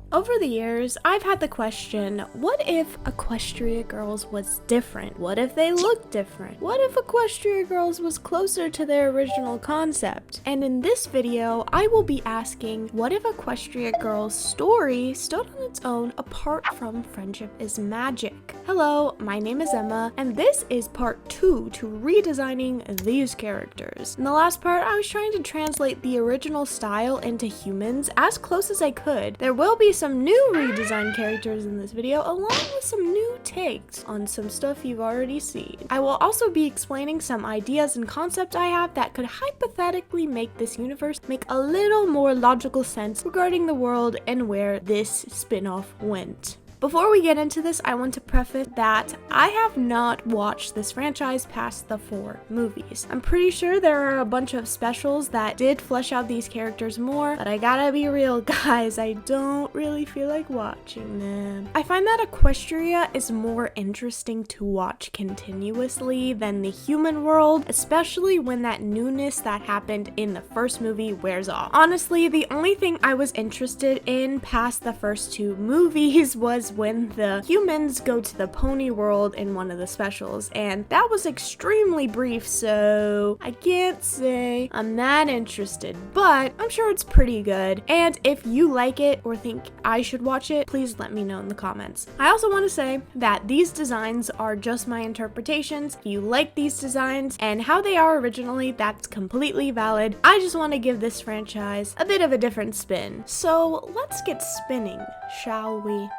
Over the years, I've had the question, what if Equestria Girls was different? What if they looked different? What if Equestria Girls was closer to their original concept? And in this video, I will be asking, what if Equestria Girls' story stood on its own apart from Friendship is Magic? Hello, my name is Emma, and this is part 2 to redesigning these characters. In the last part, I was trying to translate the original style into humans as close as I could. There will be some new redesigned characters in this video, along with some new takes on some stuff you've already seen. I will also be explaining some ideas and concepts I have that could hypothetically make this universe make a little more logical sense regarding the world and where this spin-off went. Before we get into this, I want to preface that I have not watched this franchise past the 4 movies. I'm pretty sure there are a bunch of specials that did flesh out these characters more, but I gotta be real, guys, I don't really feel like watching them. I find that Equestria is more interesting to watch continuously than the human world, especially when that newness that happened in the first movie wears off. Honestly, the only thing I was interested in past the first 2 movies was when the humans go to the pony world in one of the specials, and that was extremely brief, so I can't say I'm that interested, but I'm sure it's pretty good. And if you like it or think I should watch it, please let me know in the comments. I also want to say that these designs are just my interpretations. If you like these designs and how they are originally, that's completely valid. I just want to give this franchise a bit of a different spin. So let's get spinning, shall we?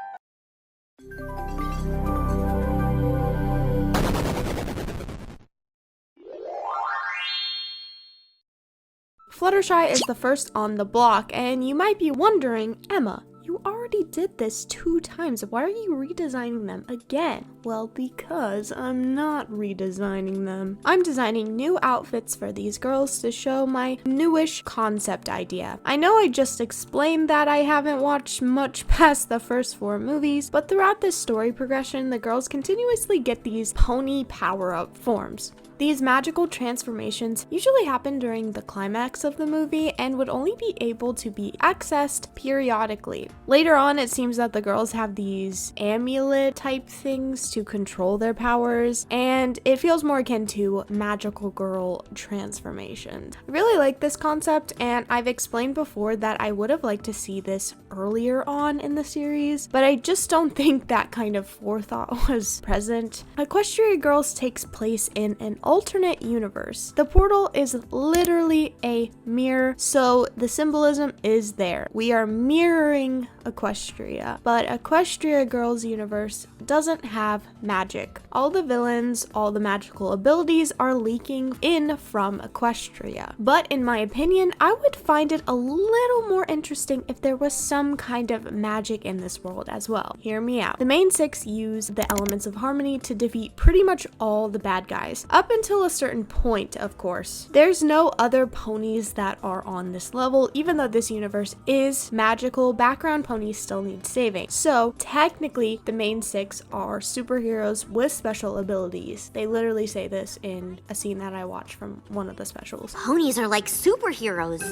Fluttershy is the first on the block, and you might be wondering, Emma, you already did this 2 times. Why are you redesigning them again? Well, because I'm not redesigning them. I'm designing new outfits for these girls to show my newish concept idea. I know I just explained that I haven't watched much past the first 4 movies, but throughout this story progression, the girls continuously get these pony power-up forms. These magical transformations usually happen during the climax of the movie and would only be able to be accessed periodically. Later on, it seems that the girls have these amulet type things to control their powers, and it feels more akin to magical girl transformations. I really like this concept, and I've explained before that I would have liked to see this earlier on in the series, but I just don't think that kind of forethought was present. Equestria Girls takes place in an alternate universe. The portal is literally a mirror, so the symbolism is there. We are mirroring Equestria, but Equestria Girls universe doesn't have magic. All the villains, all the magical abilities are leaking in from Equestria. But in my opinion, I would find it a little more interesting if there was some kind of magic in this world as well. Hear me out. The main 6 use the elements of harmony to defeat pretty much all the bad guys. Up until a certain point, of course. There's no other ponies that are on this level, even though this universe is magical. Background ponies still need saving. So technically, the main 6 are superheroes with special abilities. They literally say this in a scene that I watched from one of the specials. Ponies are like superheroes.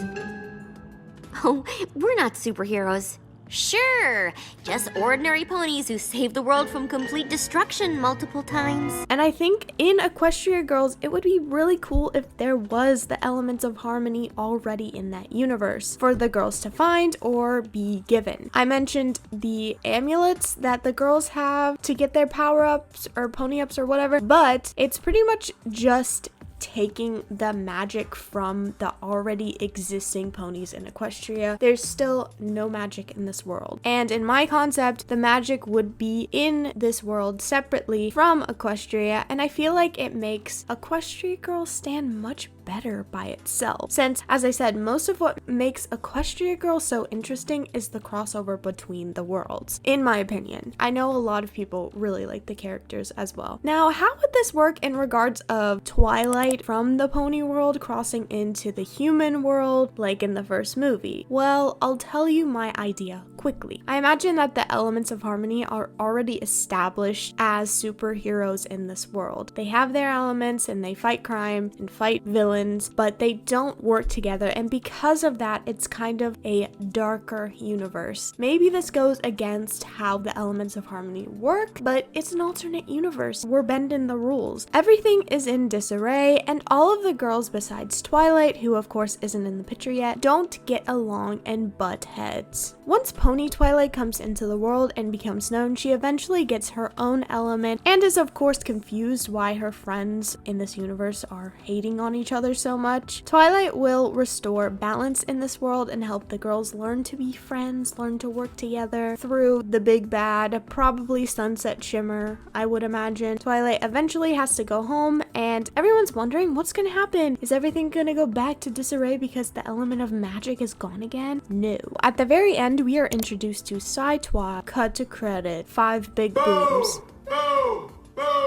Oh, we're not superheroes. Sure, just ordinary ponies who save the world from complete destruction multiple times. And I think in Equestria Girls, it would be really cool if there was the elements of harmony already in that universe for the girls to find or be given. I mentioned the amulets that the girls have to get their power-ups or pony-ups or whatever, but it's pretty much just taking the magic from the already existing ponies in Equestria. There's still no magic in this world. And in my concept, the magic would be in this world separately from Equestria, and I feel like it makes Equestria Girls stand much better by itself. Since, as I said, most of what makes Equestria Girls so interesting is the crossover between the worlds, in my opinion. I know a lot of people really like the characters as well. Now, how would this work in regards of Twilight from the pony world crossing into the human world, like in the first movie? Well, I'll tell you my idea quickly. I imagine that the elements of harmony are already established as superheroes in this world. They have their elements and they fight crime and fight villains villains, but they don't work together, and because of that, it's kind of a darker universe. Maybe this goes against how the elements of harmony work, but it's an alternate universe. We're bending the rules. Everything is in disarray, and all of the girls besides Twilight, who of course isn't in the picture yet, don't get along and butt heads. Once Pony Twilight comes into the world and becomes known, she eventually gets her own element and is of course confused why her friends in this universe are hating on each other so much. Twilight will restore balance in this world and help the girls learn to be friends, learn to work together through the big bad, probably Sunset Shimmer, I would imagine. Twilight eventually has to go home, and everyone's wondering what's gonna happen. Is everything gonna go back to disarray because the element of magic is gone again? No. At the very end, we are introduced to Twi. Cut to credit. 5 big booms.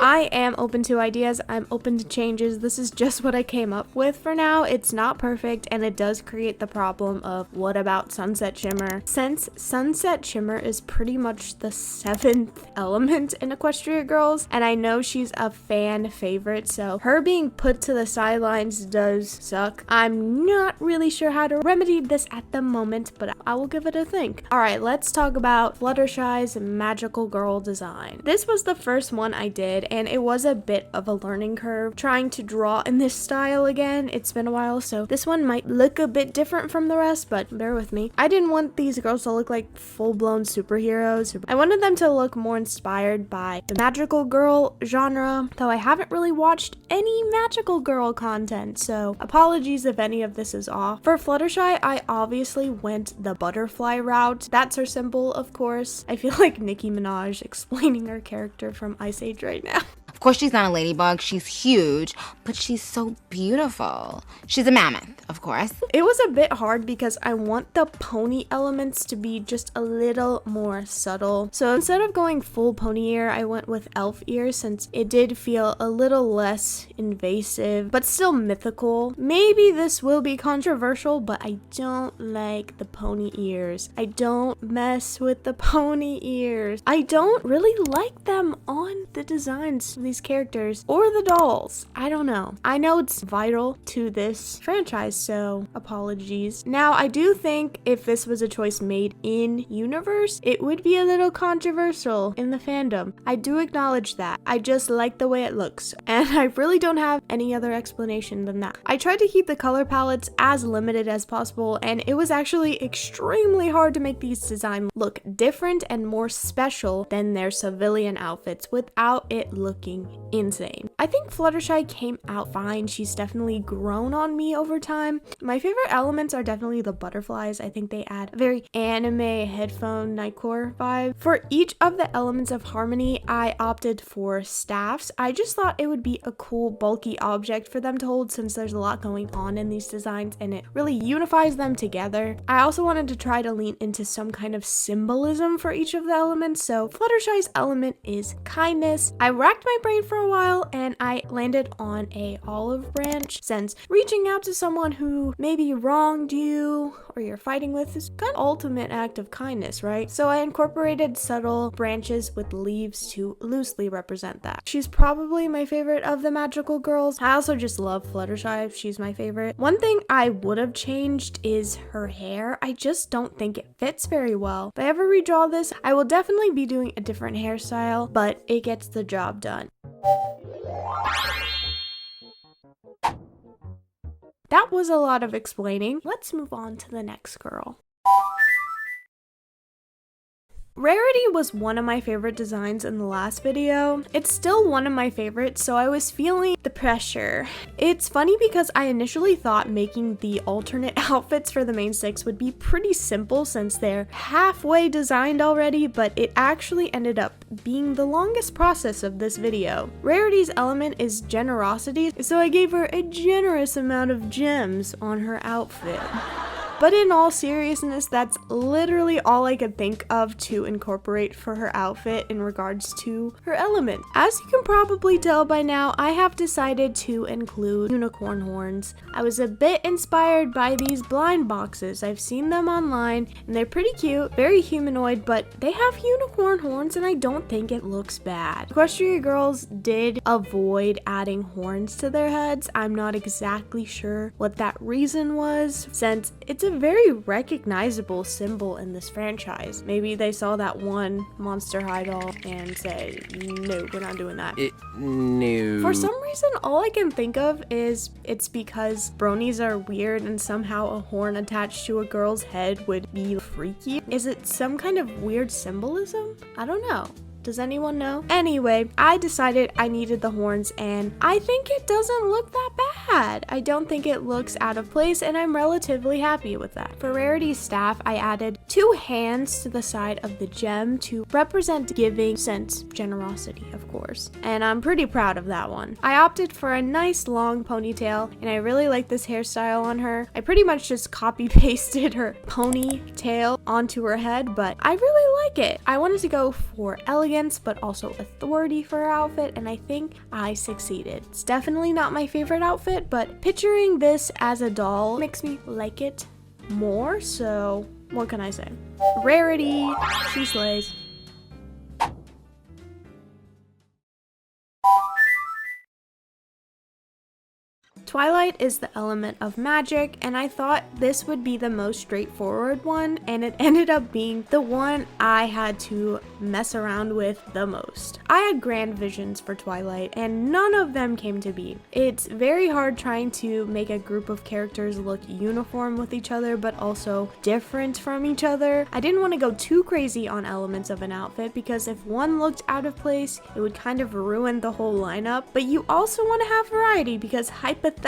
I am open to ideas, I'm open to changes. This is just what I came up with for now. It's not perfect, and it does create the problem of what about Sunset Shimmer? Since Sunset Shimmer is pretty much the 7th element in Equestria Girls, and I know she's a fan favorite, so her being put to the sidelines does suck. I'm not really sure how to remedy this at the moment, but I will give it a think. Alright, let's talk about Fluttershy's magical girl design. This was the first one I did, and it was a bit of a learning curve trying to draw in this style again. It's been a while, so this one might look a bit different from the rest, but bear with me. I didn't want these girls to look like full-blown superheroes. I wanted them to look more inspired by the magical girl genre, though I haven't really watched any magical girl content, so apologies if any of this is off. For Fluttershy, I obviously went the butterfly route. That's her symbol, of course. I feel like Nicki Minaj explaining her character from Ice Age right now. Of course, she's not a ladybug. She's huge, but she's so beautiful. She's a mammoth, of course. It was a bit hard because I want the pony elements to be just a little more subtle. So instead of going full pony ear, I went with elf ears since it did feel a little less invasive, but still mythical. Maybe this will be controversial, but I don't like the pony ears. I don't mess with the pony ears. I don't really like them on the designs of these characters or the dolls. I don't know. I know it's vital to this franchise, so apologies. Now, I do think if this was a choice made in universe, it would be a little controversial in the fandom. I do acknowledge that. I just like the way it looks, and I really don't have any other explanation than that. I tried to keep the color palettes as limited as possible, and it was actually extremely hard to make these designs look different and more special than their civilian outfits without it looking insane. I think Fluttershy came out fine. She's definitely grown on me over time. My favorite elements are definitely the butterflies. I think they add a very anime headphone nightcore vibe. For each of the elements of harmony, I opted for staffs. I just thought it would be a cool bulky object for them to hold since there's a lot going on in these designs and it really unifies them together. I also wanted to try to lean into some kind of symbolism for each of the elements, so Fluttershy's element is kindness. I racked my brain for a while and I landed on a olive branch since reaching out to someone who maybe wronged you or you're fighting with is kind of ultimate act of kindness, right? So I incorporated subtle branches with leaves to loosely represent that. She's probably my favorite of the magical girls. I also just love Fluttershy. She's my favorite. One thing I would have changed is her hair. I just don't think it fits very well. If I ever redraw this, I will definitely be doing a different hairstyle, but it gets the job done. That was a lot of explaining. Let's move on to the next girl. Rarity was one of my favorite designs in the last video. It's still one of my favorites, so I was feeling the pressure. It's funny because I initially thought making the alternate outfits for the main 6 would be pretty simple since they're halfway designed already, but it actually ended up being the longest process of this video. Rarity's element is generosity, so I gave her a generous amount of gems on her outfit. But in all seriousness, that's literally all I could think of to incorporate for her outfit in regards to her element. As you can probably tell by now, I have decided to include unicorn horns. I was a bit inspired by these blind boxes. I've seen them online and they're pretty cute, very humanoid, but they have unicorn horns and I don't think it looks bad. Equestria Girls did avoid adding horns to their heads. I'm not exactly sure what that reason was, since it's a very recognizable symbol in this franchise. Maybe they saw that one Monster High doll and said, no, we're not doing that. No. For some reason, all I can think of is it's because bronies are weird and somehow a horn attached to a girl's head would be freaky. Is it some kind of weird symbolism? I don't know. Does anyone know? Anyway, I decided I needed the horns and I think it doesn't look that bad. I don't think it looks out of place and I'm relatively happy with that. For Rarity's staff, I added 2 hands to the side of the gem to represent giving, sense generosity, of course. And I'm pretty proud of that one. I opted for a nice long ponytail and I really like this hairstyle on her. I pretty much just copy pasted her ponytail onto her head, but I really like it. I wanted to go for elegance but also authority for her outfit, and I think I succeeded. It's definitely not my favorite outfit, but picturing this as a doll makes me like it more, so what can I say? Rarity, she slays. Twilight is the element of magic, and I thought this would be the most straightforward one, and it ended up being the one I had to mess around with the most. I had grand visions for Twilight, and none of them came to be. It's very hard trying to make a group of characters look uniform with each other, but also different from each other. I didn't want to go too crazy on elements of an outfit, because if one looked out of place, it would kind of ruin the whole lineup, but you also want to have variety, because hypothetically,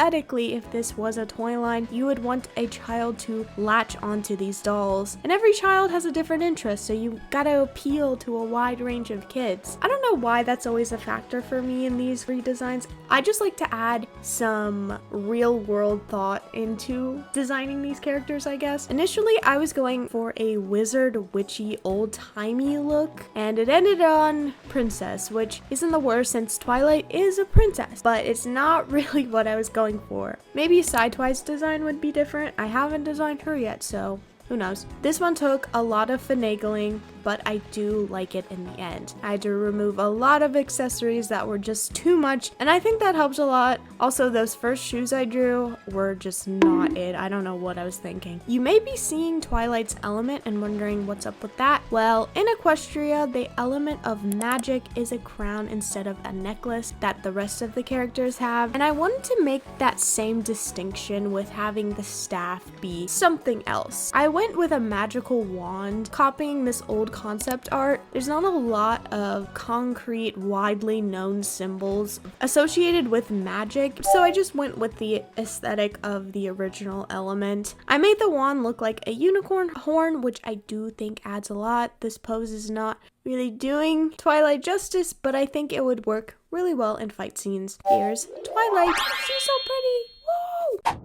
if this was a toy line, you would want a child to latch onto these dolls. And every child has a different interest, so you gotta appeal to a wide range of kids. I don't know why that's always a factor for me in these redesigns. I just like to add some real world thought into designing these characters, I guess. Initially, I was going for a wizard, witchy, old-timey look, and it ended on princess, which isn't the worst since Twilight is a princess, but it's not really what I was going for. Maybe Sidewise design would be different. I haven't designed her yet, so who knows. This one took a lot of finagling, but I do like it in the end. I had to remove a lot of accessories that were just too much, and I think that helped a lot. Also, those first shoes I drew were just not it. I don't know what I was thinking. You may be seeing Twilight's element and wondering what's up with that. Well, in Equestria, the element of magic is a crown instead of a necklace that the rest of the characters have, and I wanted to make that same distinction with having the staff be something else. I went with a magical wand, copying this old concept art. There's not a lot of concrete, widely known symbols associated with magic, so I just went with the aesthetic of the original element. I made the wand look like a unicorn horn, which I do think adds a lot. This pose is not really doing Twilight justice, but I think it would work really well in fight scenes. Here's Twilight. She's so pretty. Woo!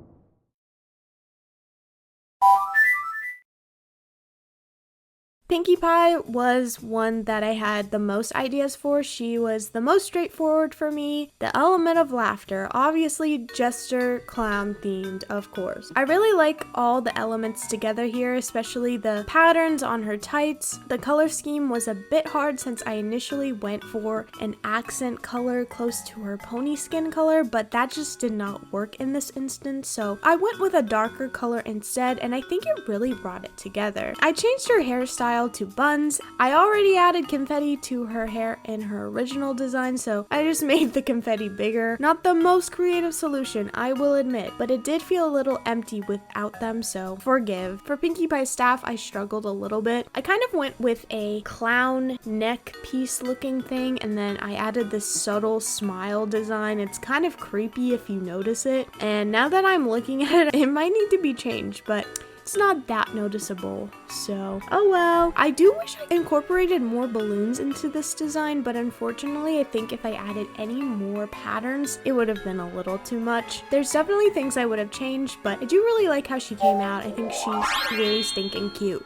Pinkie Pie was one that I had the most ideas for. She was the most straightforward for me. The element of laughter, obviously jester, clown themed, of course. I really like all the elements together here, especially the patterns on her tights. The color scheme was a bit hard since I initially went for an accent color close to her pony skin color, but that just did not work in this instance, so I went with a darker color instead, and I think it really brought it together. I changed her hairstyle to buns. I already added confetti to her hair in her original design, so I just made the confetti bigger. Not the most creative solution, I will admit, but it did feel a little empty without them, so forgive. For Pinkie Pie's staff, I struggled a little bit. I kind of went with a clown neck piece looking thing, and then I added this subtle smile design. It's kind of creepy if you notice it, and now that I'm looking at it, it might need to be changed, but it's not that noticeable. So, oh well. I do wish I incorporated more balloons into this design, but unfortunately, I think if I added any more patterns, it would have been a little too much. There's definitely things I would have changed, but I do really like how she came out. I think she's really stinking cute.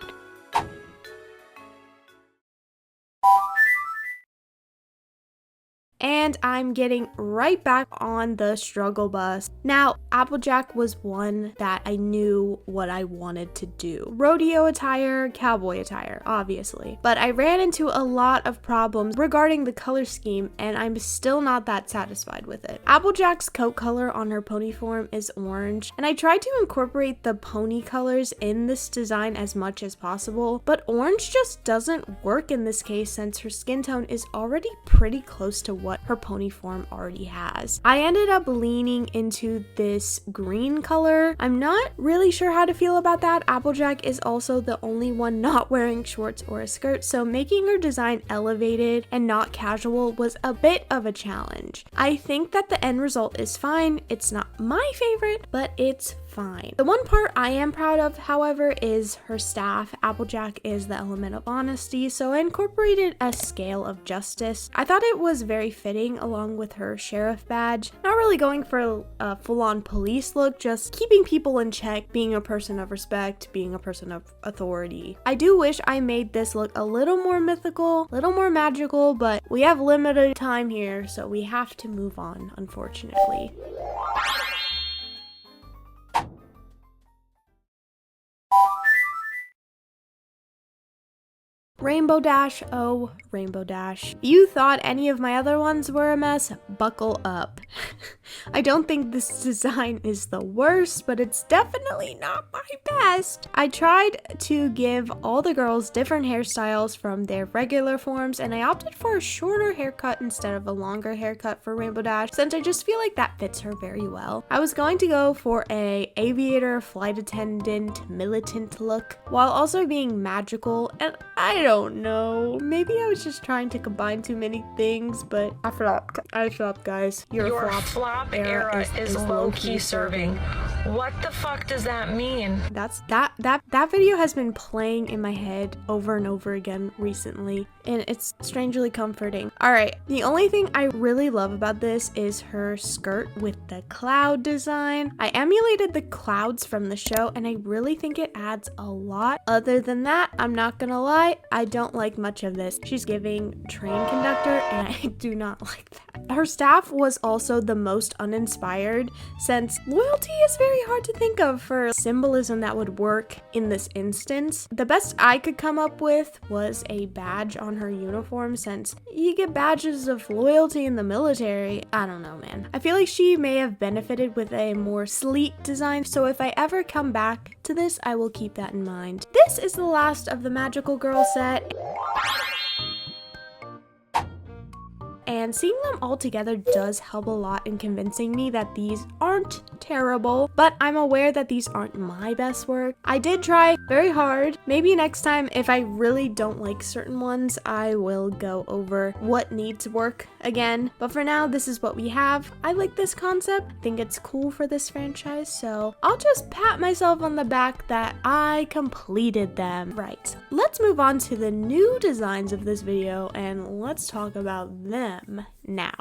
And I'm getting right back on the struggle bus. Now, Applejack was one that I knew what I wanted to do. Rodeo attire, cowboy attire, obviously. But I ran into a lot of problems regarding the color scheme, and I'm still not that satisfied with it. Applejack's coat color on her pony form is orange, and I tried to incorporate the pony colors in this design as much as possible, but orange just doesn't work in this case since her skin tone is already pretty close to what her pony form already has. I ended up leaning into this green color. I'm not really sure how to feel about that. Applejack is also the only one not wearing shorts or a skirt, so making her design elevated and not casual was a bit of a challenge. I think that the end result is fine. It's not my favorite, but it's fine. The one part I am proud of, however, is her staff. Applejack is the element of honesty, so I incorporated a scale of justice. I thought it was very fitting along with her sheriff badge. Not really going for a full-on police look, just keeping people in check, being a person of respect, being a person of authority. I do wish I made this look a little more mythical, a little more magical, but we have limited time here, so we have to move on, unfortunately. Rainbow Dash, oh, Rainbow Dash. You thought any of my other ones were a mess? Buckle up. I don't think this design is the worst, but it's definitely not my best. I tried to give all the girls different hairstyles from their regular forms, and I opted for a shorter haircut instead of a longer haircut for Rainbow Dash, since I just feel like that fits her very well. I was going to go for a aviator, flight attendant, militant look, while also being magical, and I don't know. Maybe I was just trying to combine too many things, but I flopped. Guys. Your flop era is low-key serving. What the fuck does that mean? That video has been playing in my head over and over again recently, and it's strangely comforting. Alright, the only thing I really love about this is her skirt with the cloud design. I emulated the clouds from the show, and I really think it adds a lot. Other than that, I'm not gonna lie, I don't like much of this. She's giving train conductor, and I do not like that. Her staff was also the most uninspired, since loyalty is very hard to think of for symbolism that would work in this instance. The best I could come up with was a badge on her uniform, since you get badges of loyalty in the military. I don't know, man. I feel like she may have benefited with a more sleek design, so if I ever come back to this, I will keep that in mind. This is the last of the Magical Girl set. And seeing them all together does help a lot in convincing me that these aren't terrible, but I'm aware that these aren't my best work. I did try very hard. Maybe next time, if I really don't like certain ones, I will go over what needs work again. But for now, this is what we have. I like this concept. I think it's cool for this franchise, so I'll just pat myself on the back that I completed them. Right, let's move on to the new designs of this video, and let's talk about them now.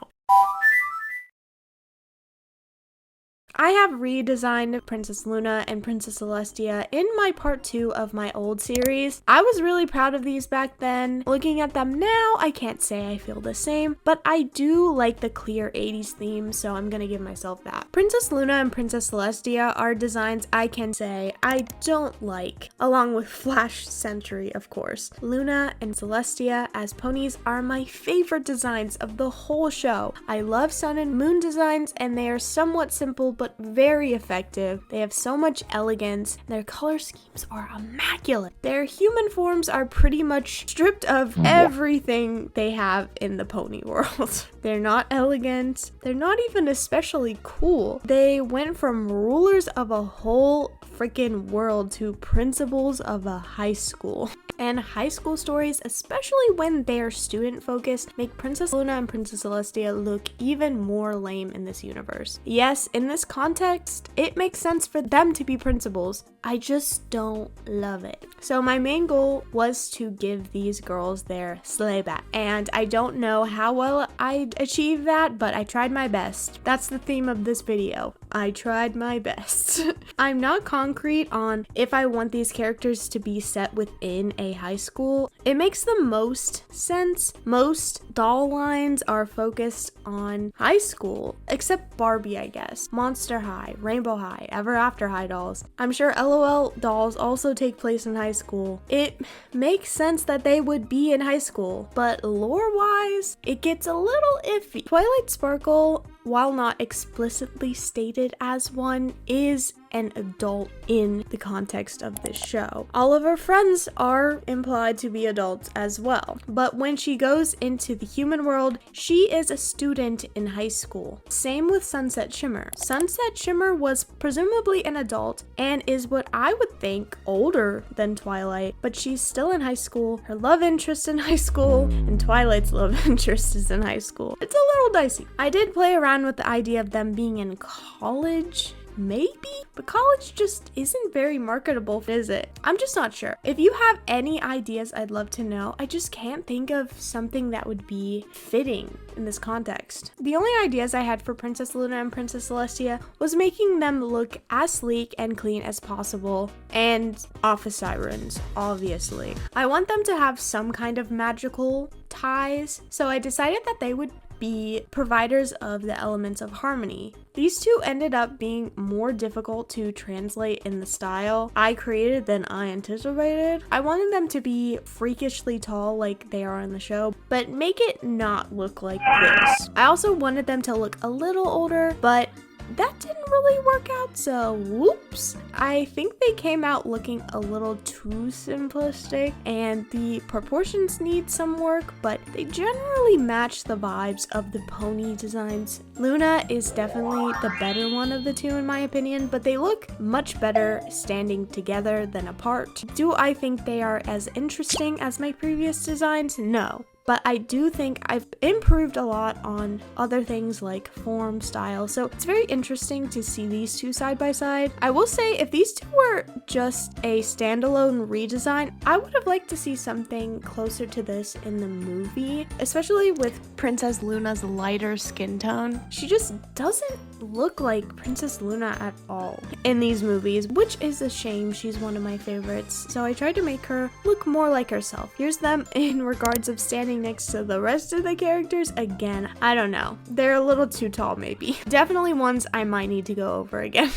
I have redesigned Princess Luna and Princess Celestia in my part 2 of my old series. I was really proud of these back then. Looking at them now, I can't say I feel the same, but I do like the clear 80s theme, so I'm gonna give myself that. Princess Luna and Princess Celestia are designs I can say I don't like, along with Flash Century, of course. Luna and Celestia as ponies are my favorite designs of the whole show. I love Sun and Moon designs, and they are somewhat simple but very effective. They have so much elegance. Their color schemes are immaculate. Their human forms are pretty much stripped of everything they have in the pony world. They're not elegant. They're not even especially cool. They went from rulers of a whole freaking world to principals of a high school. and high school stories, especially when they're student focused, make Princess Luna and Princess Celestia look even more lame in this universe. Yes, in this context, it makes sense for them to be principals. I just don't love it. So my main goal was to give these girls their sleigh bat, and I don't know how well I achieved that, but I tried my best. That's the theme of this video. I tried my best. I'm not concrete on if I want these characters to be set within a high school. It makes the most sense. Most doll lines are focused on high school, except Barbie, I guess. Monster High, Rainbow High, Ever After High dolls. I'm sure LOL dolls also take place in high school. It makes sense that they would be in high school, but lore-wise, it gets a little iffy. Twilight Sparkle, while not explicitly stated as one, is an adult in the context of this show. All of her friends are implied to be adults as well, but when she goes into the human world, she is a student in high school. Same with Sunset Shimmer. Sunset Shimmer was presumably an adult and is what I would think older than Twilight, but she's still in high school. Her love interest in high school, and Twilight's love interest is in high school. It's a little dicey. I did play around with the idea of them being in college, maybe, but college just isn't very marketable, is it? I'm just not sure. If you have any ideas, I'd love to know. I just can't think of something that would be fitting in this context. The only ideas I had for Princess Luna and Princess Celestia was making them look as sleek and clean as possible, and office sirens, obviously. I want them to have some kind of magical ties, so I decided that they would be providers of the elements of harmony. These two ended up being more difficult to translate in the style I created than I anticipated. I wanted them to be freakishly tall like they are in the show, but make it not look like this. I also wanted them to look a little older, but that didn't really work out, so whoops. I think they came out looking a little too simplistic, and the proportions need some work, but they generally match the vibes of the pony designs. Luna is definitely the better one of the two in my opinion, but they look much better standing together than apart. Do I think they are as interesting as my previous designs? No. But I do think I've improved a lot on other things like form, style, so it's very interesting to see these two side by side. I will say, if these two were just a standalone redesign, I would have liked to see something closer to this in the movie, especially with Princess Luna's lighter skin tone. She just doesn't look like Princess Luna at all in these movies, which is a shame. She's one of my favorites, so I tried to make her look more like herself. Here's them in regards of standing next to the rest of the characters. Again, I don't know. They're a little too tall, maybe. Definitely ones I might need to go over again.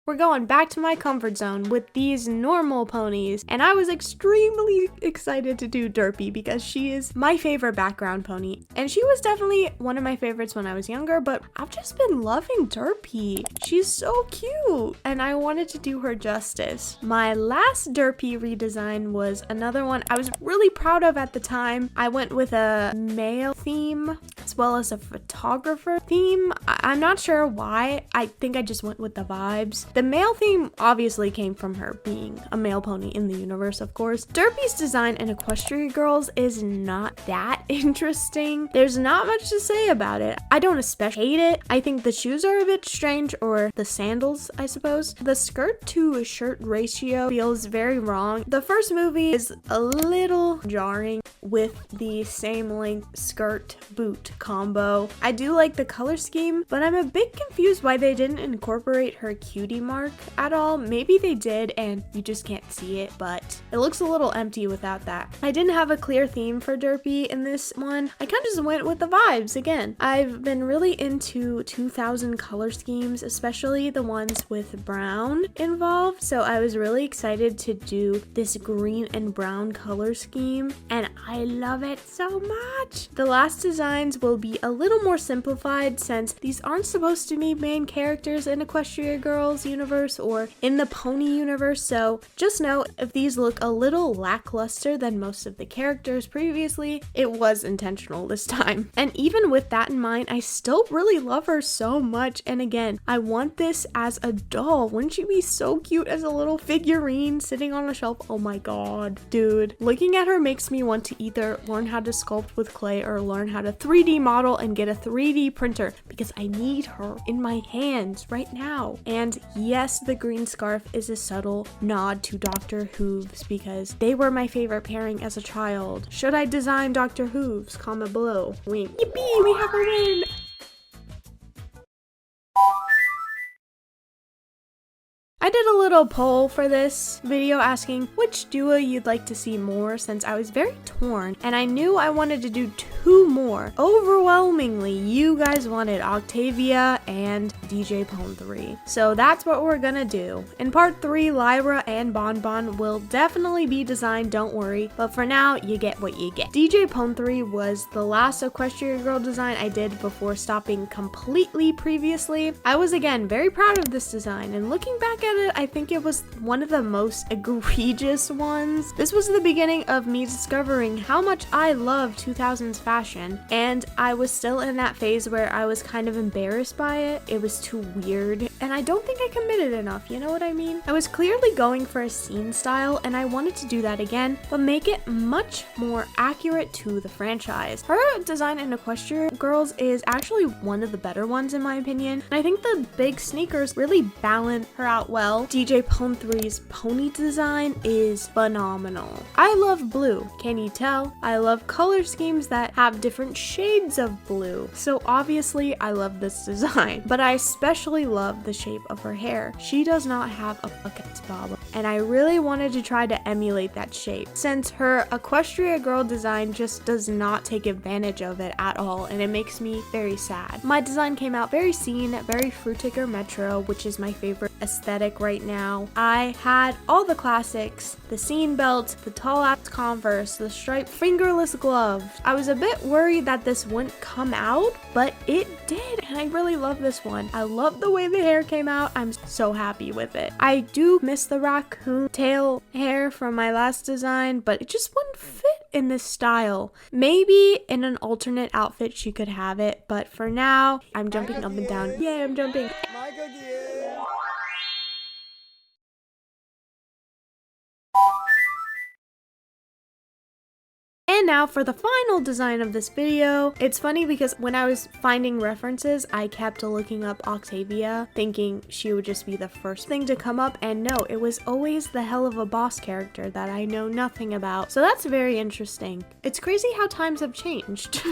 We're going back to my comfort zone with these normal ponies, and I was extremely excited to do Derpy because she is my favorite background pony, and she was definitely one of my favorites when I was younger, but I've just been loving Derpy. She's so cute, and I wanted to do her justice. My last Derpy redesign was another one I was really proud of at the time. I went with a male theme as well as a photographer theme. I'm not sure why. I think I just went with the vibes. The male theme obviously came from her being a male pony in the universe, of course. Derpy's design in Equestria Girls is not that interesting. There's not much to say about it. I don't especially hate it. I think the shoes are a bit strange, or the sandals, I suppose. The skirt to shirt ratio feels very wrong. The first movie is a little jarring with the same length skirt boot combo. I do like the color scheme, but I'm a bit confused why they didn't incorporate her cutie mark at all. Maybe they did and you just can't see it, but it looks a little empty without that. I didn't have a clear theme for Derpy in this one. I kind of just went with the vibes again. I've been really into 2000 color schemes, especially the ones with brown involved, so I was really excited to do this green and brown color scheme, and I love it so much. The last designs will will be a little more simplified since these aren't supposed to be main characters in Equestria Girls universe or in the pony universe, so just know if these look a little lackluster than most of the characters previously, it was intentional this time. And even with that in mind, I still really love her so much, and again, I want this as a doll. Wouldn't she be so cute as a little figurine sitting on a shelf? Oh my god, dude. Looking at her makes me want to either learn how to sculpt with clay or learn how to 3D model and get a 3D printer because I need her in my hands right now. And yes, the green scarf is a subtle nod to Dr. Hooves because they were my favorite pairing as a child. Should I design Dr. Hooves? Comment below. Wink. Yippee, we have a win! I did a little poll for this video asking which duo you'd like to see more since I was very torn and I knew I wanted to do 2 more. Overwhelmingly, you guys wanted Octavia and DJ Pone 3. So that's what we're gonna do. In part 3, Lyra and Bonbon will definitely be designed, don't worry, but for now, you get what you get. DJ Pone 3 was the last Equestria Girl design I did before stopping completely previously. I was again very proud of this design and looking back at it, I think it was one of the most egregious ones. This was the beginning of me discovering how much I love 2000s fashion, and I was still in that phase where I was kind of embarrassed by it. It was too weird, and I don't think I committed enough, you know what I mean? I was clearly going for a scene style, and I wanted to do that again, but make it much more accurate to the franchise. Her design in Equestria Girls is actually one of the better ones in my opinion, and I think the big sneakers really balance her out well. DJ Pone 3's pony design is phenomenal. I love blue, can you tell? I love color schemes that have different shades of blue, so obviously I love this design, but I especially love the shape of her hair. She does not have a bucket bob, and I really wanted to try to emulate that shape, since her Equestria Girl design just does not take advantage of it at all, and it makes me very sad. My design came out very scene, very Fruitiger Metro, which is my favorite aesthetic right now. I had all the classics, the scene belt, the tall ass Converse, the striped fingerless gloves. I was a bit worried that this wouldn't come out, but it did, and I really love this one. I love the way the hair came out. I'm so happy with it. I do miss the raccoon tail hair from my last design, but it just wouldn't fit in this style. Maybe in an alternate outfit she could have it, but for now, I'm jumping up and down. Yay, I'm jumping. And now for the final design of this video. It's funny because when I was finding references, I kept looking up Octavia, thinking she would just be the first thing to come up, and no, it was always the hell of a boss character that I know nothing about. So that's very interesting. It's crazy how times have changed.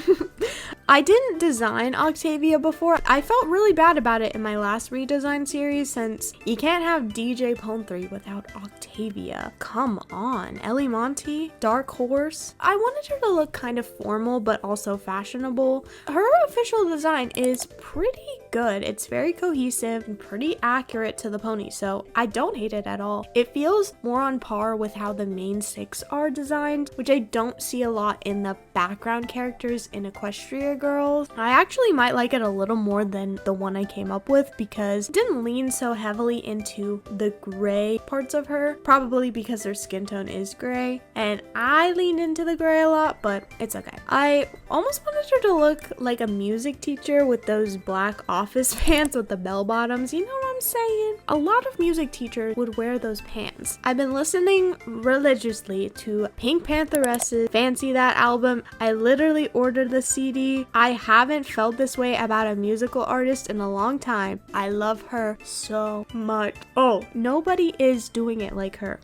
I didn't design Octavia before. I felt really bad about it in my last redesign series since you can't have DJ Pone 3 without Octavia. Come on, Ellie Monty, Dark Horse. I wanted her to look kind of formal but also fashionable. Her official design is pretty good. It's very cohesive and pretty accurate to the pony, so I don't hate it at all. It feels more on par with how the main 6 are designed, which I don't see a lot in the background characters in Equestria Girls. I actually might like it a little more than the one I came up with because it didn't lean so heavily into the gray parts of her, probably because her skin tone is gray, and I leaned into the gray a lot, but it's okay. I almost wanted her to look like a music teacher with those black office pants with the bell bottoms, you know what I'm saying? A lot of music teachers would wear those pants. I've been listening religiously to Pink Pantheress's Fancy That album. I literally ordered the CD. I haven't felt this way about a musical artist in a long time. I love her so much. Oh, nobody is doing it like her.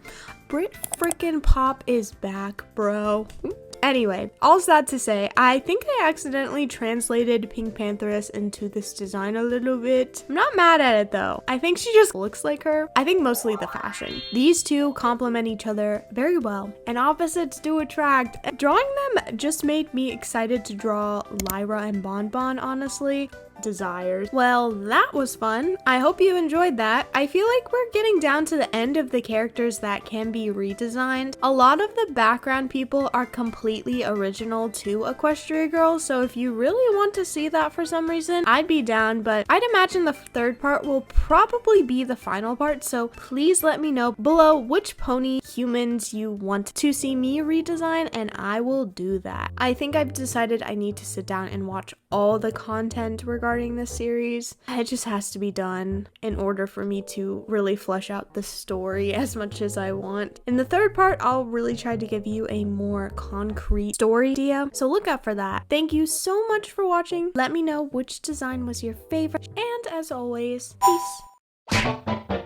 Brit frickin' Pop is back, bro. Anyway, all that to say, I think I accidentally translated Pink Pantheress into this design a little bit. I'm not mad at it though. I think she just looks like her. I think mostly the fashion. These two complement each other very well, and opposites do attract. Drawing them just made me excited to draw Lyra and Bonbon, honestly. Desires. Well, that was fun. I hope you enjoyed that. I feel like we're getting down to the end of the characters that can be redesigned. A lot of the background people are completely completely original to Equestria Girls, so if you really want to see that for some reason, I'd be down, but I'd imagine the third part will probably be the final part, so please let me know below which pony humans you want to see me redesign, and I will do that. I think I've decided I need to sit down and watch all the content regarding this series. It just has to be done in order for me to really flesh out the story as much as I want. In the third part, I'll really try to give you a more concrete story idea, so look out for that. Thank you so much for watching. Let me know which design was your favorite, and as always, peace.